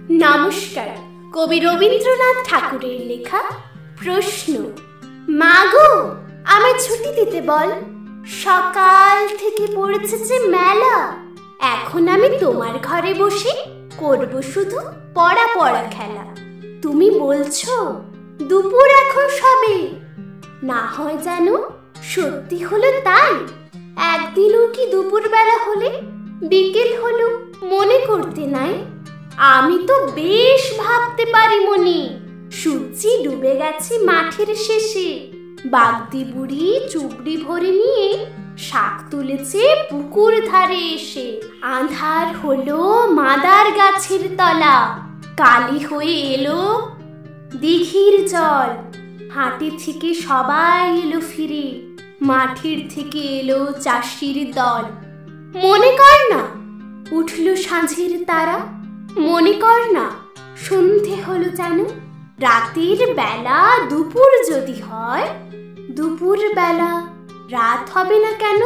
নমস্কার। কবি রবীন্দ্রনাথ ঠাকুরের লেখা প্রশ্ন। মা গো, আমায় ছুটি দিতে বল, সকাল থেকে পড়েছে যে মেলা। এখন আমি তোমার ঘরে বসে করব শুধু পড়া পড়া খেলা। তুমি বলছো দুপুর এখন সবে, না হয় যেন সত্যি হলো তাই। একদিনও কি দুপুর বেলা হলে বিকেল হলো মনে করতে নাই? আমি তো বেশ ভাবতে পারি মনি, সূর্যি ডুবে গেছে মাঠের শেষে। বাগদি বুড়ি চুবড়ি ভরে নিয়ে শাক তুলেছে পুকুর ধারে এসে। আঁধার হলো মাদার গাছের তলা, কালি হয়ে এলো দিঘির জল। হাটে থেকে সবাই এলো ফিরে, মাঠের থেকে এলো চাষির দল। মনে কর না উঠল সাঁঝের তারা, মনে কর না সন্ধে হলো যেন। রাতের বেলা দুপুর যদি হয়, দুপুর বেলা রাত হবে না কেন?